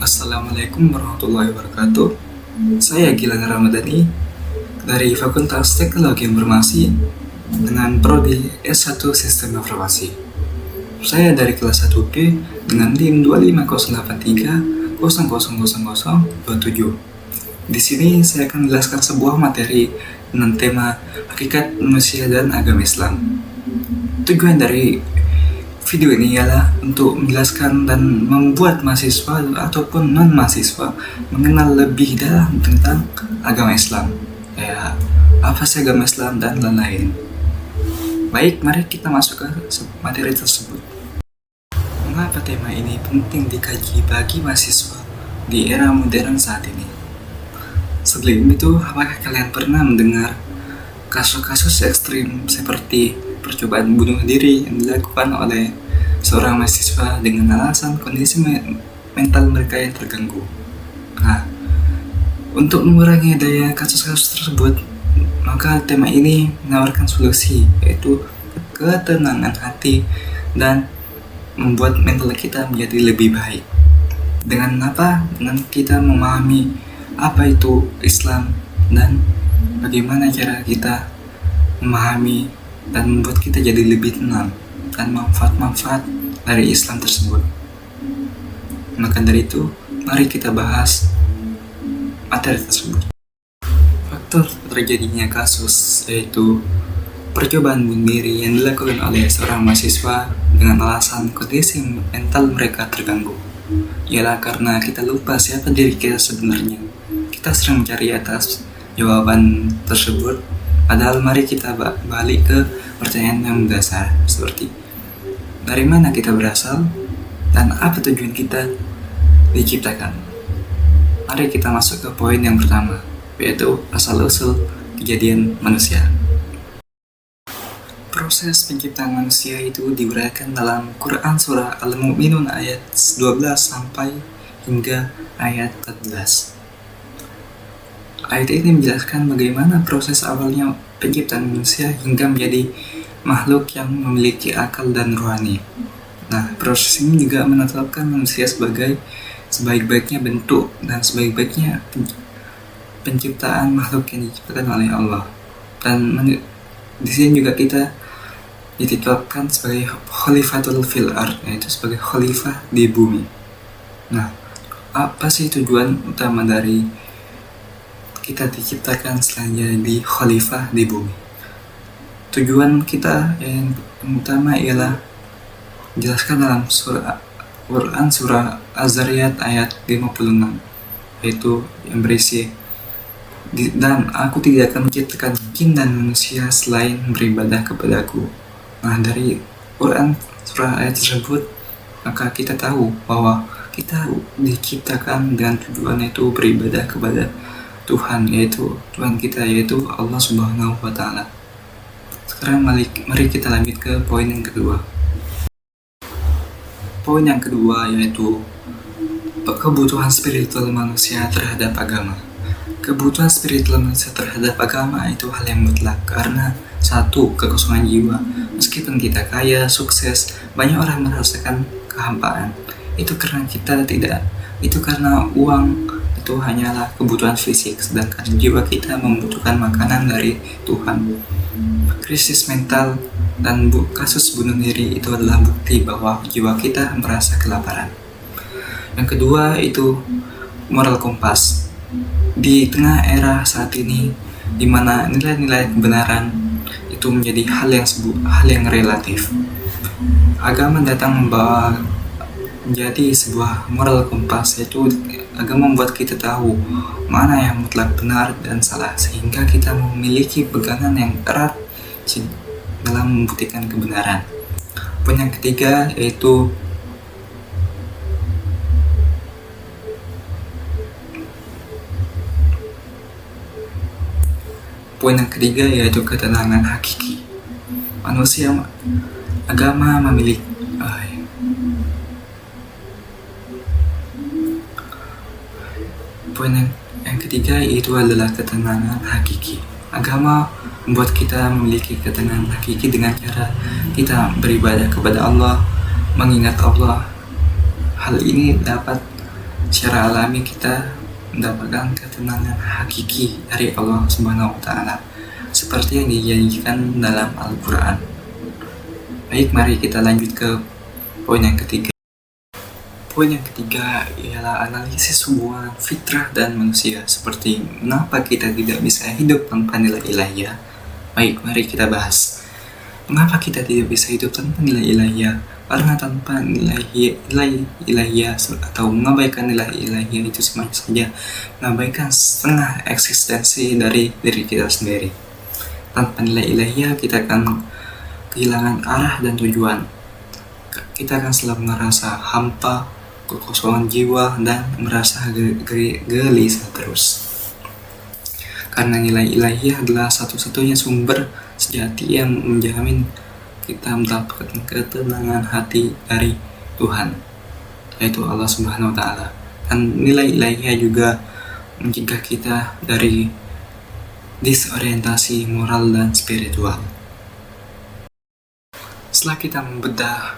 Assalamualaikum warahmatullahi wabarakatuh. Saya Gilang Ramadhani dari Fakultas Teknologi Informasi dengan Prodi S1 Sistem Informasi. Saya dari kelas 1B dengan NIM 25083000027. Di sini saya akan menjelaskan sebuah materi dengan tema Hakikat Manusia dan Agama Islam. Tujuan dari video ini ialah untuk menjelaskan dan membuat mahasiswa ataupun non-mahasiswa mengenal lebih dalam tentang agama Islam. Ya, apa sih agama Islam dan lain-lain. Baik, mari kita masuk ke materi tersebut. Mengapa tema ini penting dikaji bagi mahasiswa di era modern saat ini? Sebelum itu, apakah kalian pernah mendengar kasus-kasus ekstrim seperti percobaan bunuh diri yang dilakukan oleh seorang mahasiswa dengan alasan kondisi mental mereka yang terganggu? Nah, untuk mengurangi daya kasus-kasus tersebut, maka tema ini menawarkan solusi, yaitu ketenangan hati dan membuat mental kita menjadi lebih baik. Dengan apa? Dengan kita memahami apa itu Islam dan bagaimana cara kita memahami dan membuat kita jadi lebih tenang dan manfaat-manfaat dari Islam tersebut. Maka dari itu, mari kita bahas materi tersebut. Faktor terjadinya kasus yaitu percobaan bunuh diri yang dilakukan oleh seorang mahasiswa dengan alasan kondisi mental mereka terganggu. Ialah karena kita lupa siapa diri kita sebenarnya. Kita sering mencari atas jawaban tersebut, padahal mari kita balik ke pertanyaan yang mendasar, seperti dari mana kita berasal dan apa tujuan kita diciptakan. Mari kita masuk ke poin yang pertama, yaitu asal-usul kejadian manusia. Proses penciptaan manusia itu diuraikan dalam Quran Surah Al-Mu'minun ayat 12 sampai hingga ayat 14. Ayat ini menjelaskan bagaimana proses awalnya penciptaan manusia hingga menjadi makhluk yang memiliki akal dan rohani. Nah, proses ini juga menetapkan manusia sebagai sebaik-baiknya bentuk dan sebaik-baiknya penciptaan makhluk yang diciptakan oleh Allah. Dan di sini juga kita ditetapkan sebagai khalifatul fil ard, yaitu sebagai khalifah di bumi. Nah, apa sih tujuan utama dari kita diciptakan selain jadi khalifah di bumi? Tujuan kita yang utama ialah dijelaskan dalam Quran surah Az-Zariyat ayat 56, yaitu yang berisi, dan aku tidak akan menciptakan jin dan manusia selain beribadah kepadaku. Nah, dari Quran surah ayat tersebut, maka kita tahu bahwa kita diciptakan dengan tujuan itu beribadah kepada Tuhan, yaitu Tuhan kita, yaitu Allah Subhanahu wa Ta'ala. Sekarang mari kita lanjut ke poin yang kedua. Poin yang kedua yaitu kebutuhan spiritual manusia terhadap agama. Kebutuhan spiritual manusia terhadap agama itu hal yang mutlak, karena satu, kekosongan jiwa. Meskipun kita kaya, sukses, banyak orang merasakan kehampaan. Itu karena kita tidak. Itu karena uang itu hanyalah kebutuhan fisik, sedangkan jiwa kita membutuhkan makanan dari Tuhan. Krisis mental dan kasus bunuh diri itu adalah bukti bahwa jiwa kita merasa kelaparan. Yang kedua itu moral kompas. Di tengah era saat ini, di mana nilai-nilai kebenaran itu menjadi hal yang relatif, agama datang membawa menjadi sebuah moral kompas, yaitu agama membuat kita tahu mana yang mutlak benar dan salah, sehingga kita memiliki pegangan yang erat dalam membuktikan kebenaran. Poin yang ketiga yaitu ketenangan hakiki. Agama memiliki Poin yang ketiga itu adalah ketenangan hakiki. Agama membuat kita memiliki ketenangan hakiki dengan cara kita beribadah kepada Allah, mengingat Allah. Hal ini dapat secara alami kita mendapatkan ketenangan hakiki dari Allah Subhanahu wa Ta'ala, seperti yang dijanjikan dalam Al-Quran. Baik, mari kita lanjut ke poin yang ketiga. Poin yang ketiga ialah analisis hubungan fitrah dan manusia, seperti mengapa kita tidak bisa hidup tanpa nilai ilahiyah. Baik, mari kita bahas. Mengapa kita tidak bisa hidup tanpa nilai ilahiyah? Karena tanpa nilai ilahiyah atau mengabaikan nilai ilahiyah itu sama saja mengabaikan setengah eksistensi dari diri kita sendiri. Tanpa nilai ilahiyah kita akan kehilangan arah dan tujuan. Kita akan selalu merasa hampa, kekosongan jiwa, dan merasa gelisah terus. Karena nilai ilahiyah adalah satu-satunya sumber sejati yang menjamin kita mendapatkan ketenangan hati dari Tuhan, yaitu Allah Subhanahu wa Ta'ala. Dan nilai ilahiyah juga mencegah kita dari disorientasi moral dan spiritual. Setelah kita membedah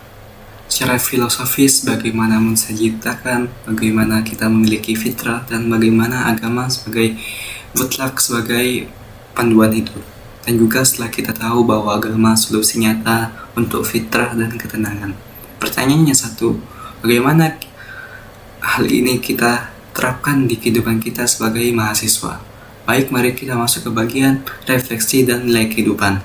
secara filosofis bagaimana manusia diciptakan, bagaimana kita memiliki fitrah, dan bagaimana agama sebagai mutlak sebagai panduan hidup. Dan juga setelah kita tahu bahwa agama solusi nyata untuk fitrah dan ketenangan. Pertanyaannya satu, bagaimana hal ini kita terapkan di kehidupan kita sebagai mahasiswa? Baik, mari kita masuk ke bagian refleksi dan nilai kehidupan.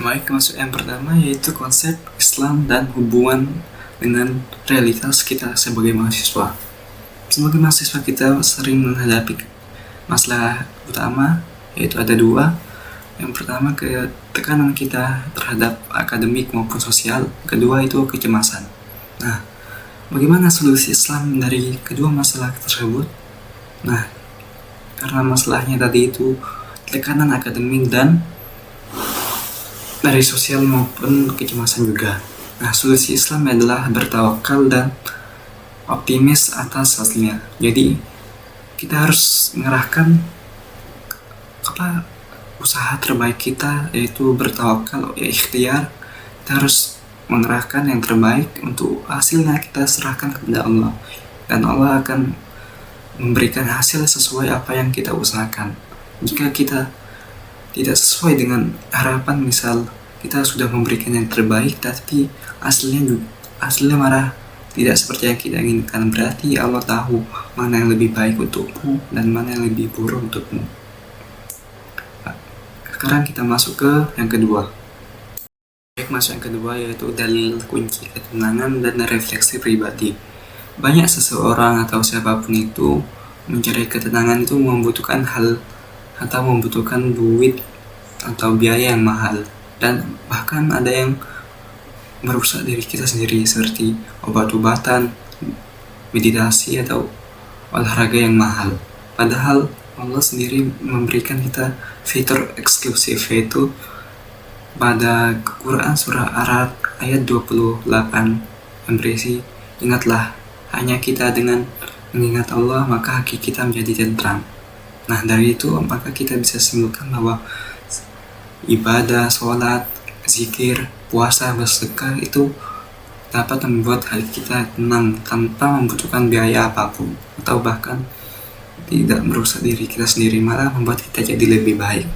Baik, masuk yang pertama yaitu konsep Islam dan hubungan dengan realitas kita sebagai mahasiswa. Sebagai mahasiswa kita sering menghadapi masalah utama, yaitu ada dua. Yang pertama, tekanan kita terhadap akademik maupun sosial. Kedua itu kecemasan. Nah, bagaimana solusi Islam dari kedua masalah tersebut? Nah, karena masalahnya tadi itu tekanan akademik dan dari sosial maupun kecemasan juga. Nah, solusi Islam adalah bertawakal dan optimis atas hasilnya. Jadi, kita harus mengerahkan usaha terbaik kita, yaitu bertawakal, ikhtiar. Kita harus mengerahkan yang terbaik, untuk hasilnya kita serahkan kepada Allah, dan Allah akan memberikan hasil sesuai apa yang kita usahakan. Jika kita tidak sesuai dengan harapan, misal kita sudah memberikan yang terbaik tapi hasilnya malah tidak seperti yang kita inginkan, berarti Allah tahu mana yang lebih baik untukmu dan mana yang lebih buruk untukmu. Sekarang kita masuk ke yang kedua. Masuk yang kedua yaitu dalil kunci ketenangan dan refleksi pribadi. Banyak seseorang atau siapapun itu mencari ketenangan itu membutuhkan hal atau membutuhkan duit atau biaya yang mahal, dan bahkan ada yang merusak diri kita sendiri seperti obat-obatan, meditasi, atau olahraga yang mahal. Padahal Allah sendiri memberikan kita fitur eksklusif, yaitu pada Quran surah Ar-Ra'd ayat 28 yang berisi, ingatlah, hanya kita dengan mengingat Allah maka hati kita menjadi tentram. Nah, dari itu maka kita bisa simpulkan bahwa ibadah, sholat, zikir, puasa, bersedekah itu dapat membuat hati kita tenang tanpa membutuhkan biaya apapun, atau bahkan tidak merusak diri kita sendiri, malah membuat kita jadi lebih baik.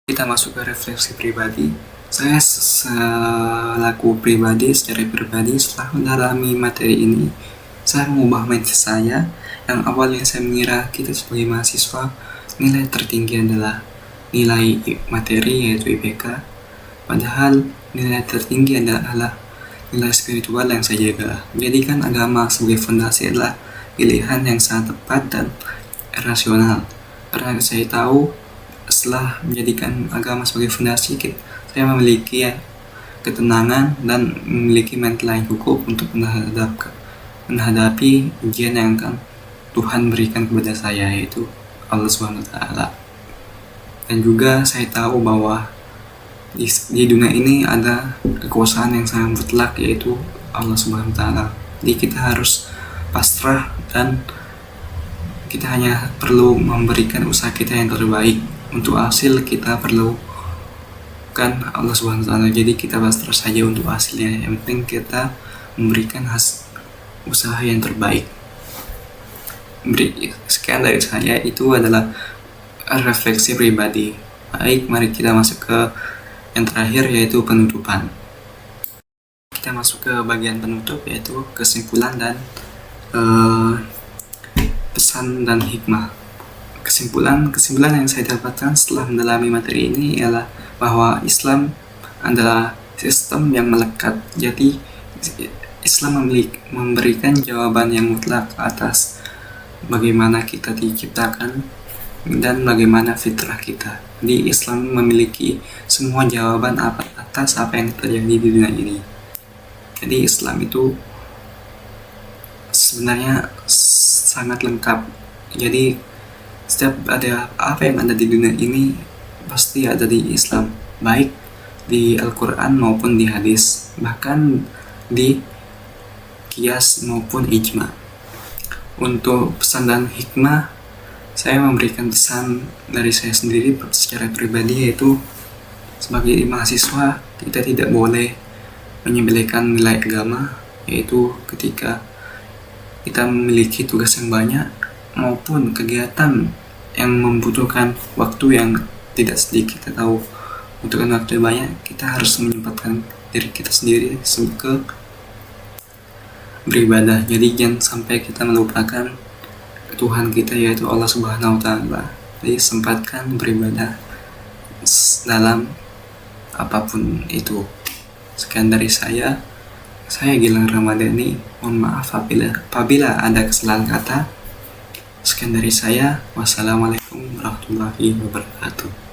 Kita masuk ke refleksi pribadi. Saya selaku pribadi, secara pribadi, setelah mendalami materi ini, saya mengubah mindset saya. Yang awalnya saya mengira kita sebagai mahasiswa, nilai tertinggi adalah nilai materi, yaitu IPK. Padahal nilai tertinggi adalah nilai spiritual yang saya jaga. Menjadikan agama sebagai fondasi adalah pilihan yang sangat tepat dan rasional. Karena saya tahu setelah menjadikan agama sebagai fondasi, saya memiliki ketenangan dan memiliki mental yang cukup untuk menghadapi ujian yang akan Tuhan berikan kepada saya, yaitu Allah Subhanahu wa Ta'ala. Dan juga saya tahu bahwa di dunia ini ada kekuasaan yang sangat mutlak, yaitu Allah Subhanahu wa Ta'ala. Jadi kita harus pasrah dan kita hanya perlu memberikan usaha kita yang terbaik. Untuk hasil kita perlu kan Allah Subhanahu wa Ta'ala. Jadi kita pasrah saja untuk hasilnya. Yang penting kita memberikan usaha yang terbaik. Sekian dari saya, itu adalah refleksi pribadi. Baik, mari kita masuk ke yang terakhir, yaitu penutupan. Kita masuk ke bagian penutup, yaitu kesimpulan dan pesan dan hikmah. Kesimpulan yang saya dapatkan setelah mendalami materi ini ialah bahwa Islam adalah sistem yang melekat. Jadi Islam memberikan jawaban yang mutlak atas bagaimana kita diciptakan dan bagaimana fitrah kita. Jadi Islam memiliki semua jawaban atas apa yang terjadi di dunia ini. Jadi Islam itu sebenarnya sangat lengkap. Jadi setiap ada apa yang ada di dunia ini pasti ada di Islam, baik di Al-Quran maupun di hadis, bahkan di qiyas maupun ijma. Untuk pesan dan hikmah, saya memberikan pesan dari saya sendiri secara pribadi, yaitu sebagai mahasiswa kita tidak boleh menyepelekan nilai agama, yaitu ketika kita memiliki tugas yang banyak maupun kegiatan yang membutuhkan waktu yang tidak sedikit atau membutuhkan waktu yang banyak, kita harus menyempatkan diri kita sendiri ke beribadah. Jadi jangan sampai kita melupakan Tuhan kita, yaitu Allah Subhanahu wa Ta'ala. Jadi sempatkan beribadah dalam apapun itu. Sekian dari saya Gilang Ramadhani. Mohon maaf apabila ada kesalahan kata. Sekian dari saya. Wassalamualaikum warahmatullahi wabarakatuh.